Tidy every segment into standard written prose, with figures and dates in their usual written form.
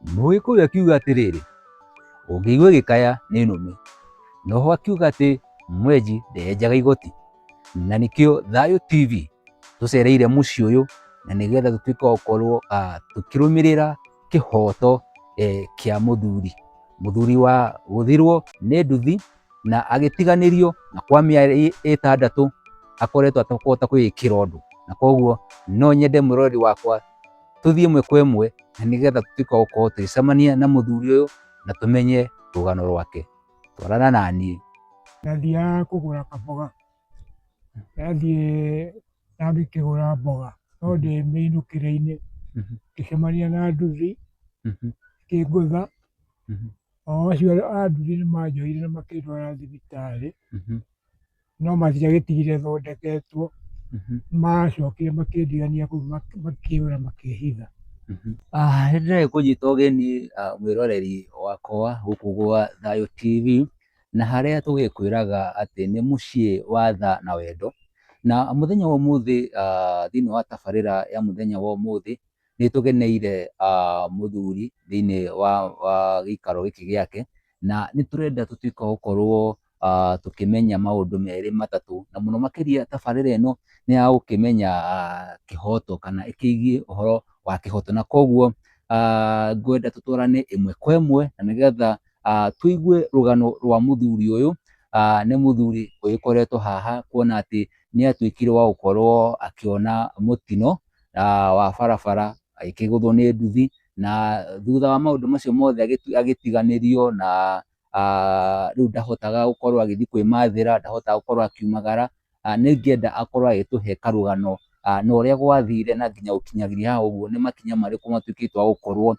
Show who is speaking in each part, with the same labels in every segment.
Speaker 1: Mũgĩkũyũ akiuga atĩrĩrĩ, ũngĩigua gĩkaya nĩ nũme, noho akiuga atĩ mwenji ndenjaga igoti, na nĩkĩo Thayũ TV tũcereire mũciĩ ũyũ na nĩgetha tũtuĩke wa gũkorwo tũkĩrũmĩrĩra kĩhoto kĩa mũthuri wa gũthirwo nĩ nduthi na agĩtiganĩrio na kwa mĩeri 6 akoretwo atakũhota kwĩĩkĩra ũndũ, na koguo no nyende mwĩroreri wakwa tũthiĩ ĩmwe kwa ĩmwe na nĩgetha tũtuĩke wa gũkorwo tũgĩcemania na mũthuri ũyũ na tũmenye rũgano rwake. Twarana naniĩ.
Speaker 2: Ndathiaga kũgũra kamboga, ndathiĩ na ngĩkĩgũra mboga no ndĩ mĩinũkĩre-inĩ ngĩcemania na nduthi ikĩngũtha, o acio a nduthi nĩ manjohire na makĩndwara thibitarĩ, no matiagĩtigire thondeketwo, macokire makĩndigania kũu makĩũra makĩĩhitha.
Speaker 1: Nĩ ndĩrenda kũnyita ũgeni mwĩroreri wakwa gũkũ gwa Thayũ TV, na harĩa tũgĩkwĩraga atĩ nĩ mũciĩ wa tha na wendo, na mũthenya wa ũmũthĩ thĩinĩ wa tabarĩra ya mũthenya wa ũmũthĩ nĩ tũgeneire mũthuri thĩinĩ wa gĩikaro gĩkĩ gĩake, na nĩ tũrenda tũtuĩke wa gũkorwo tũkĩmenya maũndũ merĩ matatũ, na mũno makĩria tabarĩra ĩno nĩ ya gũkĩmenya kĩhoto kana ĩkĩgiĩ ũhoro wa kĩhoto, na koguo ngwenda tũtwarane ĩmwe kwa ĩmwe na nĩgetha tũigue rũgano rwa mũthuri ũyũ. Nĩ mũthuri ũgĩkoretwo haha kuona atĩ nĩ atuĩkire wa gũkorwo akĩona mũtino wa barabara agĩkĩgũthwo nĩ nduthi, na thutha wa maũndũ macio mothe agĩtiganĩrio na rĩu ndahotaga gũkorwo agĩthiĩ kwĩmathĩra, ndahotaga gũkorwo akiumagara. Nĩ ingĩenda akorwo agĩtũhe karũgano na ũrĩa gwathire na nginya gũkinyagĩria haha ũguo, nĩ makinya marĩkũ matuĩkĩte wa gũkorwo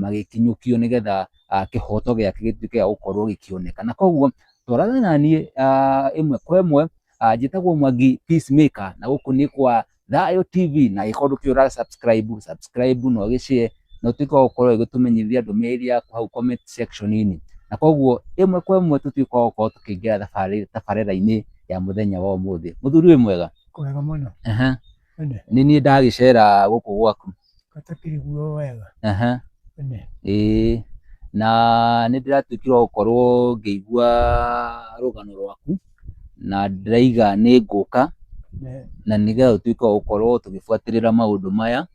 Speaker 1: magĩkinyũkio nĩgetha kĩhoto gĩake gĩtuĩke gĩa gũkorwo gĩkĩoneka. Na koguo twarana naniĩ ĩmwe kwa ĩmwe. Njĩtagwo Mwangi Peacemaker na gũkũ nĩ kwa Thayũ TV, na angĩkorwo ndũkĩrĩ ũra subscribe na ũgĩ-share na ũtuĩke wa gũkorwo ũgĩtũmenyithia ndũmĩrĩri yaku hau comment section -inĩ. Na koguo ĩmwe kwa ĩmwe tũtuĩke wa gũkorwo tũkĩingĩra tabarĩra-inĩ ya mũthenya wa ũmũthĩ. Mũthuri wĩ mwega?
Speaker 2: Kwega mũno.
Speaker 1: Nĩ niĩ ndagĩcera gũkũ gwaku.
Speaker 2: Gatakĩrĩ guo wega.
Speaker 1: Ĩĩ, na nĩ ndĩratuĩkire wa gũkorwo ngĩigua rũgano rwaku na ndĩraiga nĩ ngũka na nĩgetha tũtuĩke wa gũkorwo tũgĩbuatĩrĩra maũndũ maya,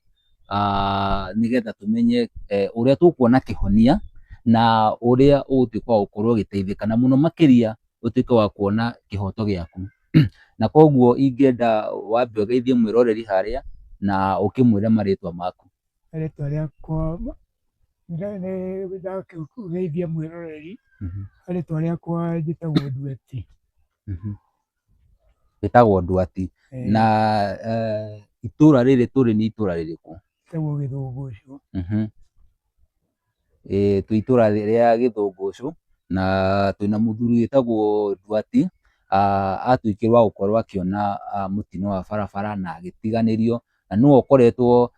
Speaker 1: nĩgetha tũmenye ũrĩa tũkuona kĩhonia na ũrĩa ũgũtuĩka wa gũkorwo ũgĩteithĩka, na mũno makĩria ũtuĩke wa kuona kĩhoto gĩaku. Na koguo ingĩenda wambe ũgeithie mwĩroreri harĩa na ũkĩmwĩre marĩtwa maku.
Speaker 2: Rĩtwa rĩakwa ndakĩgeithia mwĩroreri, rĩtwa rĩakwa njĩtagwo Nduati.
Speaker 1: Wĩtagwo Nduati. Na itũra rĩrĩ tũrĩ nĩ itũra rĩrĩkũ?
Speaker 2: Rĩtagwo Gĩthũngũcũ.
Speaker 1: Twĩ itũra rĩa Gĩthũngũcũ na twĩna mũthuri wĩtagwo Nduati, atuĩkire wa gũkorwo akĩona mũtino wa barabara na agĩtiganĩrio, na nĩwe ũkoretwo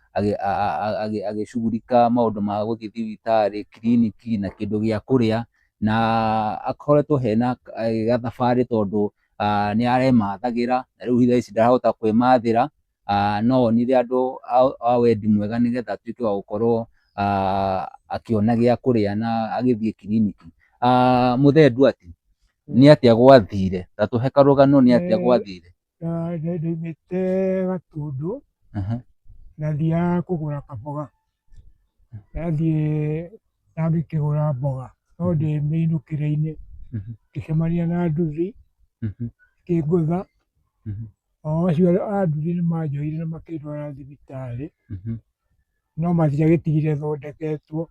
Speaker 1: agĩcugurika maũndũ ma gũthiĩ thibitarĩ, kiriniki na kĩndũ gĩa kũrĩa, na akoretwo hena gathabarĩ tondũ nĩ aremathagĩra na rĩu thaa ici ndarahota kwĩmathĩra, no onire andũ a wendi mwega nĩgetha atuĩke wa gũkorwo akĩona gĩa kũrĩa na agĩthiĩ kiriniki. Mũthee Nduati, nĩ atĩa gwathire? Ta tũhe karũgano, nĩ atĩa gwathire?
Speaker 2: Ndaumĩte Gatũndũ na thiaga kũgũra kamboga, ndathiĩ na ngĩkĩgũra mboga no ndĩ mĩinũkĩre-inĩ ngĩcemania na nduthi ikĩngũtha, o acio a nduthi nĩ manjohire na makĩndwara thibitarĩ, no matiagĩtigire thondeketwo,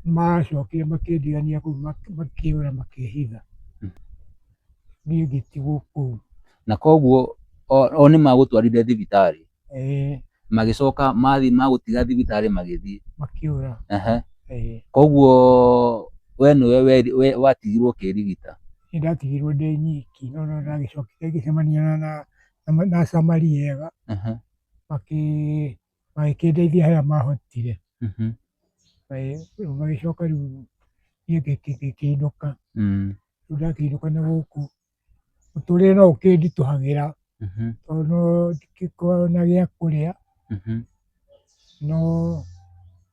Speaker 2: macokire makĩndigania kũu makĩũra makĩĩhitha, niĩ ngĩtigwo kũu.
Speaker 1: Na koguo o nĩ magũtwarire thibitarĩ? Magĩcoka mathiĩ magũtiga thibitarĩ magĩthiĩ
Speaker 2: makĩũra.
Speaker 1: Koguo we nĩwe watigirwo ũkĩrigita?
Speaker 2: Niĩ ndatigirwo ndĩ nyiki, no ndagĩcokire ngĩcemania na acamari ega magĩkĩndeithia harĩa mahotire. Magĩcoka rĩu niĩ ngĩkĩinũka, rĩu ndakĩinũka na gũkũ mũtũrĩre no ũkĩnditũhagĩra tondũ ndingĩkorwo na gĩa kũrĩa, no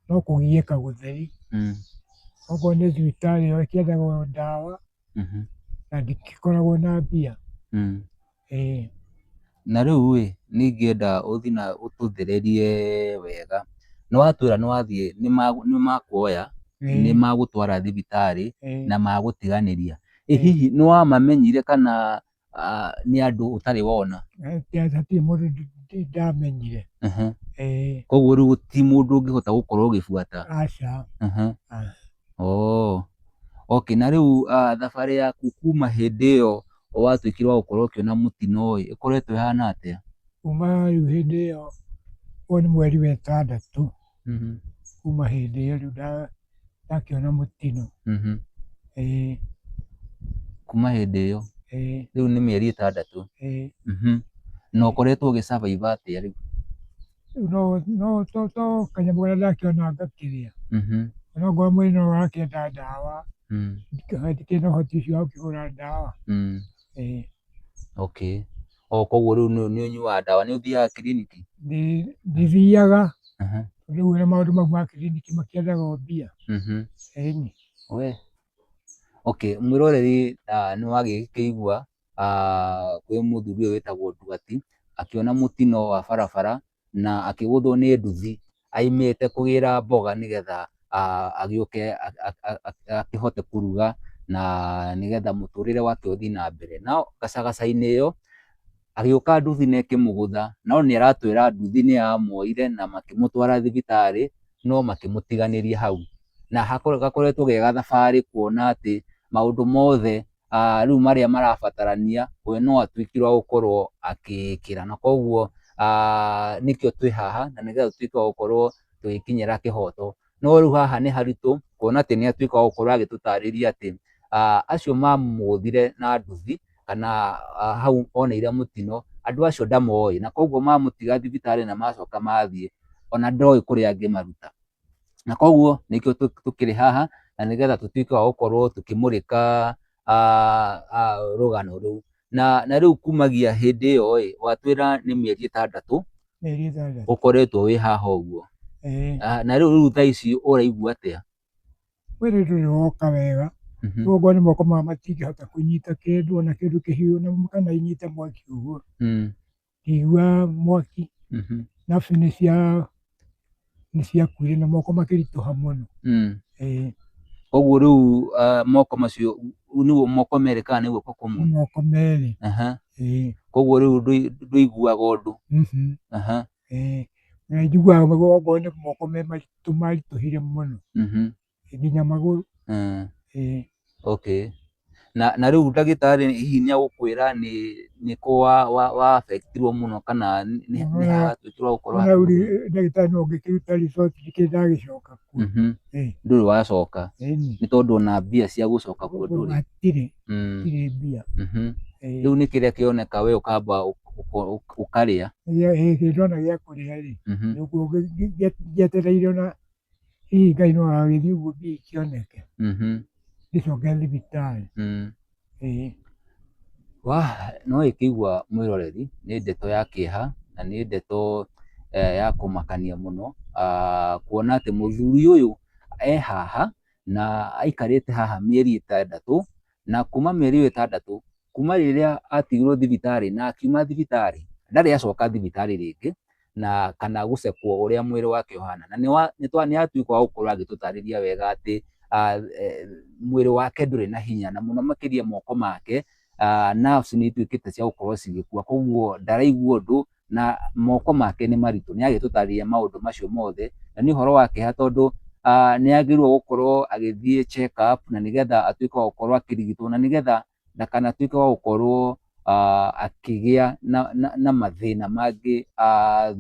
Speaker 2: no kũgiĩka gũtheri. Okorwo nĩ thibitarĩ ĩyo ĩkĩendagwo ndawa na ndĩgĩkoragwo na mbia.
Speaker 1: Na rĩu nĩ ingĩenda ũthiĩ na ũtũthererie wega, nĩwatwĩra nĩwathiĩ nĩmakuoya nĩmagũtwara thibitarĩ na magũtiganĩria, ĩ hihi nĩwamamenyire kana nĩ andũ ũtarĩ wona?
Speaker 2: Hatirĩ mũndũ ndamenyire.
Speaker 1: Koguo rĩu ti mũndũ ũngĩhota gũkorwo ũgĩbuata?
Speaker 2: Aca.
Speaker 1: Okay, na rĩu thabarĩ yaku kuma hĩndĩ ĩyo watuĩkire wa gũkorwo ũkĩona mũtino ĩkoretwo ĩhana atĩa?
Speaker 2: Kuma rĩu hĩndĩ ĩyo, ũyũ nĩ mweri wa ĩtandatũ, kuma hĩndĩ ĩyo rĩu ndakĩona mũtino.
Speaker 1: Kuma hĩndĩ ĩyo? Rĩu nĩ mĩeri ĩtandatũ? Na ũkoretwo ũgĩ survive atĩa rĩu?
Speaker 2: No to kanyamũ karĩa ndakĩona ngakĩrĩa. Onokorwo mwĩrĩ no ũrakĩenda ndawa, ndikĩrĩ na ũhoti ũcio wa gũkĩgũra ndawa.
Speaker 1: Okay. Koguo rĩu nĩ ũnyuaga ndawa, nĩ ũthiaga kiriniki?
Speaker 2: Ndithiaga, rĩu ũrĩa maũndũ mau ma kiriniki makĩendaga o mbia. Ĩni.
Speaker 1: Okay, mwĩroreri nĩwagĩkĩigua kwĩ mũthuri ũyũ wĩtagwo Ndungati akĩona mũtino wa barabara na akĩgũthwo nĩ nduthi aimĩte kũgĩra mboga nĩgetha agĩũke akĩhote kũruga na nĩgetha mũtũrĩre wake ũthiĩ na mbere. No gacagaca-inĩ ĩyo agĩũka nduthi na ĩkĩmũgũtha, no nĩaratwĩra nduthi nĩyamuoire na makĩmũtwara thibitarĩ no makĩmũtiganĩria hau. Na gakoretwo ge gathabarĩ kuona atĩ maũndũ mothe rĩu marĩa marabatarania we no atuĩkire wa gũkorwo agĩkĩra, na koguo nĩkĩo twĩ haha na nĩgetha tũtuĩke wa gũkorwo tũgĩkinyĩra kĩhoto. No rĩu haha nĩ haritũ kuona atĩ nĩatuĩka wa gũkorwo agĩtũtarĩria atĩ acio mamũgũthire na nduthi kana hau oneire mũtino, andũ acio ndamoĩ, na koguo mamũtiga thibitarĩ na macoka mathiĩ ona ndoĩ kũrĩa angĩmaruta. Na koguo nĩkĩo tũkĩrĩ haha na nĩgetha tũtuĩke wa gũkorwo tũkĩmũrĩka rũgano rũu. Na rĩu kumagia hĩndĩ ĩyo watwĩra nĩ mĩeri ĩtandatũ ũkoretwo wĩ haha ũguo. Na rĩu thaa ici ũraigua atĩa?
Speaker 2: Mwĩrĩ ndũrĩ woka wega, rĩu okorwo nĩ moko maya matingĩhota kũnyita kĩndũ ona kĩndũ kĩhiũ kana inyite mwaki ũguo. Ngĩigua mwaki, nabsu nĩciakuire na moko makĩritũha mũno.
Speaker 1: Koguo rĩu moko macio nĩguo moko merĩ kana nĩ guoko kũmwe?
Speaker 2: Moko merĩ.
Speaker 1: Koguo rĩu ndũiguaga ũndũ?
Speaker 2: Na njiguaga okorwo nĩ moko maritũ maritũhire mũno nginya magũrũ.
Speaker 1: Okay. Na rĩu ndagĩtarĩ hihi nĩagũkwĩra nĩkũ wa affectirwo mũno kana nĩhagatuĩkire wa gũkorwo?
Speaker 2: Ona rĩu ndagĩtarĩ no ngĩkĩruta riboti ndikĩrĩ ndagĩcoka kuo.
Speaker 1: Ndũrĩ wacoka? Nĩ tondũ ona mbia cia gũcoka kuo ndũrĩ?
Speaker 2: Hatirĩ mbia.
Speaker 1: Rĩu nĩ kĩrĩa kĩoneka we ũkamba ũkarĩa?
Speaker 2: Kĩrĩa ndona gĩa kũrĩa rĩ, ngĩetereire ona hihi Ngai no agagĩthiĩ ũguo mbia ikĩoneke ngĩcoke thibitarĩ.
Speaker 1: No ĩkĩigua mwĩroreri, nĩ ndeto ya kĩeha na nĩ ndeto ya kũmakania mũno kuona atĩ mũthuri ũyũ haha na aikarĩte haha mĩeri ĩtandatũ, na kuma mĩeri ĩyo ĩtandatũ, kuma rĩrĩa atigirwo thibitarĩ na akiuma thibitarĩ ndarĩ acoka thibitarĩ rĩngĩ na kana gũcekwo ũrĩa mwĩrĩ wake ũhana. Na nĩatuĩka wa gũkorwo agĩtũtarĩria wega atĩ mwĩrĩ wake ndũrĩ na hinya na mũno makĩria moko make nerves nĩituĩkĩte cia gũkorwo cigĩkua, koguo ndaraigua ũndũ na moko make nĩ maritũ. Nĩagĩtũtarĩria maũndũ macio mothe na nĩ ũhoro wa kĩeha tondũ nĩagĩrĩirwo gũkorwo agĩthiĩ check up na nĩgetha atuĩke wa gũkorwo akĩrigitwo na nĩgetha ndakanatuĩke wa gũkorwo akĩgĩa na mathĩna mangĩ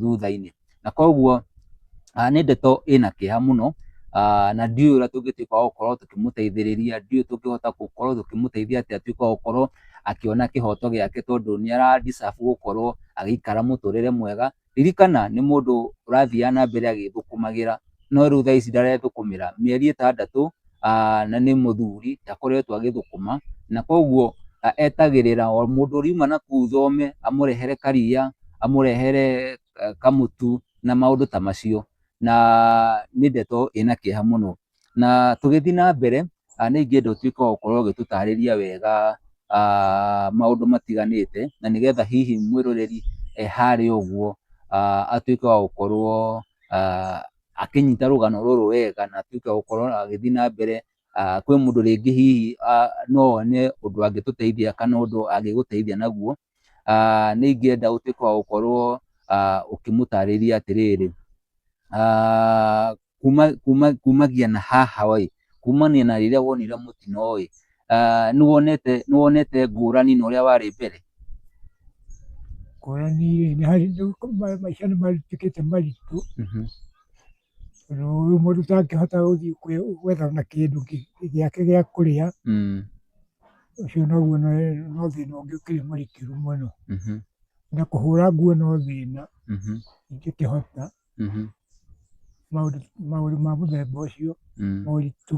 Speaker 1: thutha-inĩ. Na koguo nĩ ndeto ĩna kĩeha mũno na ndiũĩ ũrĩa tũngĩtuĩka wa gũkorwo tũkĩmũteithĩrĩria, ndiũĩ tũngĩhota gũkorwo tũkĩmũteithia atĩa atuĩke wa gũkorwo akĩona kĩhoto gĩake tondũ nĩara deserve gũkorwo agĩikara mũtũrĩre mwega. Ririkana nĩ mũndũ ũrathiaga na mbere agĩthũkũmagĩra no rĩu thaa ici ndarethũkũmĩra, mĩeri ĩtandatũ na nĩ mũthuri ndakoretwo agĩthũkũma, na koguo etagĩrĩra o mũndũ ũriuma nakũu thome amũrehere karia, amũrehere kamũtu na maũndũ ta macio. na nĩ ndeto ĩna kĩeha mũno, na tũgĩthiĩ na mbere nĩ ingĩenda ũtuĩke wa gũkorwo ũgĩtũtarĩria wega maũndũ matiganĩte, na nĩgetha hihi mwĩroreri harĩa ũguo atuĩke wa gũkorwo akĩnyita rũgano rũrũ wega, na atuĩke wa gũkorwo agĩthiĩ na mbere. Kwĩ mũndũ rĩngĩ hihi no one ũndũ angĩtũteithia kana ũndũ angĩgũteithia naguo. Nĩ ingĩenda ũtuĩke wa gũkorwo ũkĩmũtarĩria atĩrĩrĩ, kumagia na haha kumania na rĩrĩa wonire mũtino nĩ wonete ngũrani na ũrĩa warĩ mbere?
Speaker 2: Ngũrani maica nĩ matuĩkĩte maritũ, rĩu mũndũ ndangĩhota gũthiĩ gwetha ona kĩndũ gĩake gĩa kũrĩa, ũcio naguo no thĩna ũngĩ ũkĩrĩ mũrikĩru mũno, na kũhũra nguo no thĩna ingĩkĩhota, maũndũ ma mũthemba ũcio moritũ.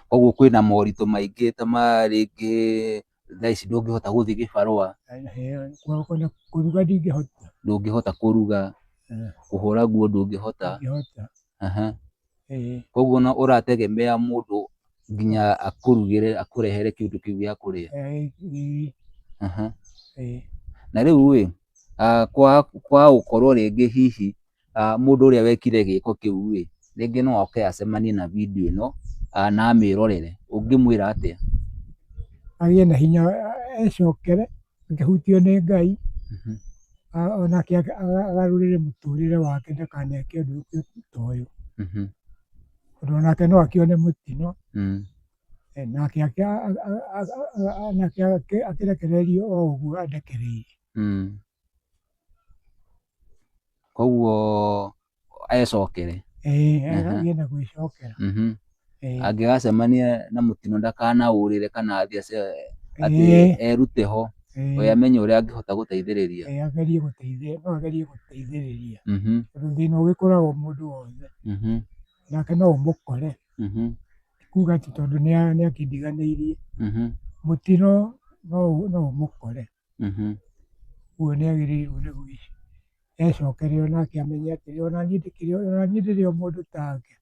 Speaker 1: Koguo kwĩna moritũ maingĩ ta rĩngĩ thaa ici ndũngĩhota gũthiĩ gĩbarũa,
Speaker 2: kũruga ndingĩhota,
Speaker 1: ndũngĩhota kũruga, kũhũra nguo ndũngĩhota, koguo no ũrategemea mũndũ nginya akũrugĩre, akũrehere kĩndũ kĩu gĩa kũrĩa. Na rĩu kwaga gũkorwo rĩngĩ hihi mũndũ ũrĩa wekire gĩko kĩu rĩngĩ no oke acemanie na video ĩno na amĩrorere, ũngĩmwĩra atĩa?
Speaker 2: Agĩe na hinya ecokere, akĩhutio nĩ Ngai, onake agarũrĩre mũtũrĩre wake ndakaneke ũndũ ta ũyũ, tondũ onake no akĩone mũtino, nake akĩrekererio o ũguo andekeirie.
Speaker 1: Koguo ecokere,
Speaker 2: agĩe na gwĩcokera.
Speaker 1: Angĩgacemania na mũtino ndakanaũrĩre kana atĩ erute ho, we amenye ũrĩa angĩhota gũteithĩrĩria.
Speaker 2: No agerie gũteithĩrĩria, tondũ thĩna ũgĩkoragwo mũndũ wothe, nake no ũmũkore, ti kuga atĩ tondũ nĩ akĩndiganĩirie, mũtino no ũmũkore, ũguo nĩ agĩrĩirwo nĩ ecokere onake amenye atĩrĩ ona niĩ ndĩrĩ o mũndũ take.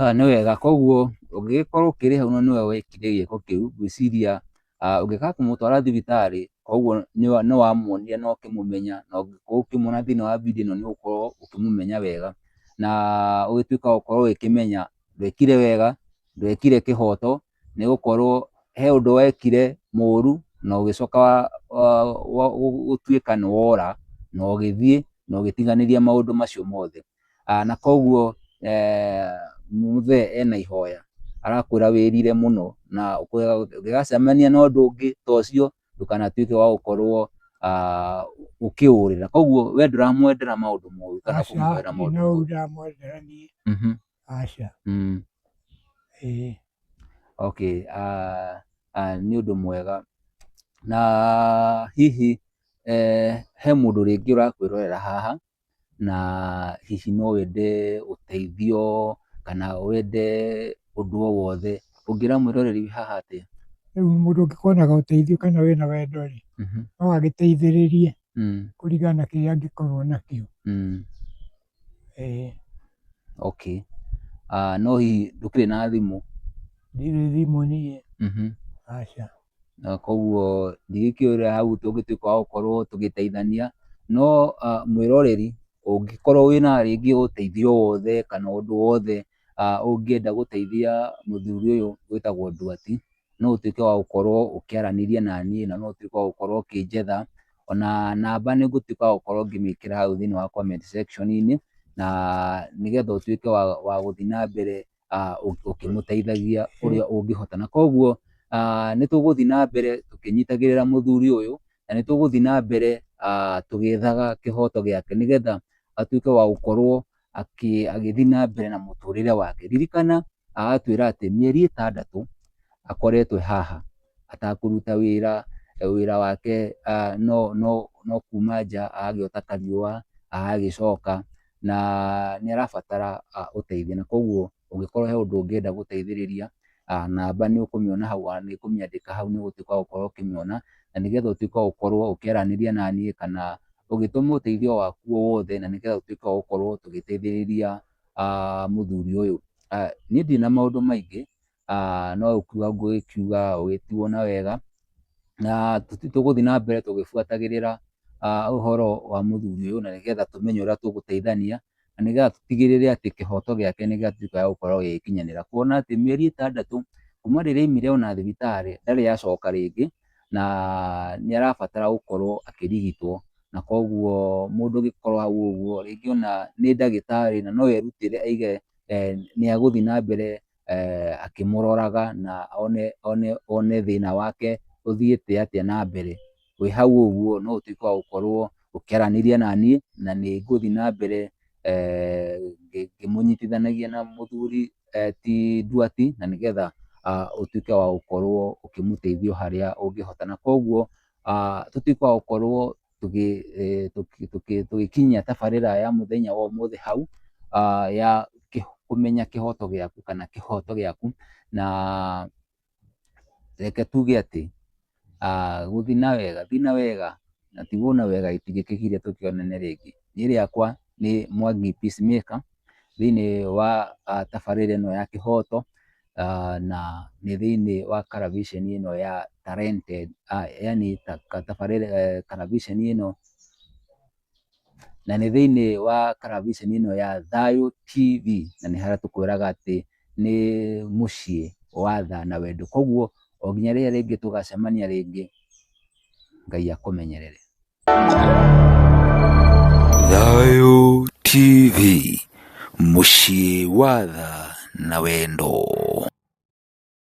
Speaker 1: Nĩ wega, koguo ũngĩgĩkorwo ũkĩrĩ hau na nĩwe wekire gĩko kĩu, ngwĩciria ũngĩkaga kũmũtwara thibitarĩ, koguo nĩ wamuonire na ũkĩmũmenya, na ũngĩkorwo ũkĩmuona thĩinĩ wa video ĩno nĩ ũgũkorwo ũkĩmũmenya wega, na ũgĩtuĩka wa gũkorwo ũgĩkĩmenya ndwekire wega, ndwekire kĩhoto, nĩ gũkorwo he ũndũ wekire mũru na ũgĩcoka gũtuĩka nĩ wora na ũgĩthiĩ na ũgĩtiganĩria maũndũ macio mothe. Na koguo mũthee ena ihoya, arakwĩra wĩrire mũno, na ũngĩgacemania na ũndũ ũngĩ ta ũcio ndũkanatuĩke wa gũkorwo ũkĩũrĩra. Koguo we ndũramwendera maũndũ moru kana kũmwĩra maũndũ moru?
Speaker 2: Ndamwendera niĩ, aca.
Speaker 1: Okay, nĩ ũndũ mwega, na hihi he mũndũ rĩngĩ ũrakwĩrorera haha, na hihi no wende ũteithio kana wende ũndũ o wothe, ũngĩra mwĩroreri wĩ haha atĩa?
Speaker 2: Rĩu mũndũ ũngĩkorwo na ũteithio kana wĩna wendo no agĩteithĩrĩrie kũringana na kĩrĩa angĩkorwo nakĩo.
Speaker 1: Okay, no hihi ndũkĩrĩ na thimũ?
Speaker 2: Ndirĩ thimũ niĩ, aca.
Speaker 1: Koguo ndingĩkĩũria hau tũngĩtuĩka wa gũkorwo tũgĩteithania, no mwĩroreri ũngĩkorwo wĩna rĩngĩ ũteithio wothe kana ũndũ wothe ũngĩenda gũteithia mũthuri ũyũ wĩtagwo Nduati, no ũtuĩke wa gũkorwo ũkĩaranĩria na niĩ, na no ũtuĩke wa gũkorwo ũkĩnjetha, ona namba nĩ ngũtuĩka wa gũkorwo ngĩmĩkĩra hau thĩinĩ wa comment section -inĩ, na nĩgetha ũtuĩke wa gũthiĩ na mbere ũkĩmũteithagia ũrĩa ũngĩhota. Na koguo nĩ tũgũthiĩ na mbere tũkĩnyitagĩrĩra mũthuri ũyũ, na nĩ tũgũthiĩ na mbere tũgĩethaga kĩhoto gĩake, nĩgetha atuĩke wa gũkorwo agĩthiĩ na mbere na mũtũrĩre wake. Ririkana agatwĩra atĩ mĩeri 6 akoretwo haha atakũruta wĩra, wĩra wake no kuma nja agagĩota kariũa agagĩcoka, na nĩ arabatara ũteithio. Na koguo ũngĩkorwo he ũndũ ũngĩenda gũteithĩrĩria, namba nĩ ũkũmĩona hau, nĩ ũkũmĩandĩka hau, nĩ ũgũtuĩka wa gũkorwo ũkĩmĩona, na nĩgetha ũtuĩke wa gũkorwo ũkĩaranĩria na niĩ kana ũgĩtũme ũteithio waku wothe na nĩgetha ũtuĩke wa gũkorwo tũgĩteithĩrĩria mũthuri ũyũ. Niĩ ndirĩ na maũndũ maingĩ, no gũkiuga ũgĩtuo na wega, na tũgũthiĩ na mbere tũgĩbuatagĩrĩra ũhoro wa mũthuri ũyũ na nĩgetha tũmenye ũrĩa tũgũteithania, na nĩgetha tũtigĩrĩre atĩ kĩhoto gĩake nĩ gĩatuĩka gĩa gũkorwo gĩgĩkinyanĩra. Kuona atĩ mĩeri 6 kuma rĩrĩa aumire ona thibitarĩ ndarĩ acoka rĩngĩ, na nĩ arabatara gũkorwo akĩrigitwo, na koguo mũndũ ũngĩkorwo hau ũguo rĩngĩ ona nĩ ndagĩtarĩ na no erutĩre auge nĩ egũthiĩ na mbere akĩmũroraga na one thĩna wake ũthiĩte atĩa na mbere. Wĩ hau ũguo no ũtuĩke wa gũkorwo ũkĩaranĩria na niĩ na nĩ ngũthiĩ na mbere ngĩmũnyitithanagia na mũthuri ti Nduati, na nĩgetha ũtuĩke wa gũkorwo ũkĩmũteithia harĩa ũngĩhota. Na koguo tũtuĩke wa gũkorwo tũgĩkinyia tabarĩra ya mũthenya wa ũmũthĩ hau, ya kũmenya kĩhoto gĩaku kana kĩhoto gĩaku, na reke tuge atĩ gũthiĩ na wega, thiĩ na wega, na ti wona wega gĩtingĩkĩgiria tũkĩonane rĩngĩ. Niĩ rĩakwa nĩ Mwangi Peacemaker thĩinĩ wa tabarĩra ĩno ya kĩhoto, na nĩ thĩinĩ wa karaviceni ĩno ya Talented, yani tabarĩra karaviceni ĩno, na nĩ thĩinĩ wa karaviceni ĩno ya Thayũ TV, na nĩ harĩa tũkwĩraga atĩ nĩ mũciĩ wa tha na wendo. Koguo o nginya rĩrĩa rĩngĩ tũgacemania rĩngĩ, Ngai akũmenyerere.
Speaker 3: Thayũ TV, mũciĩ wa tha na wendo.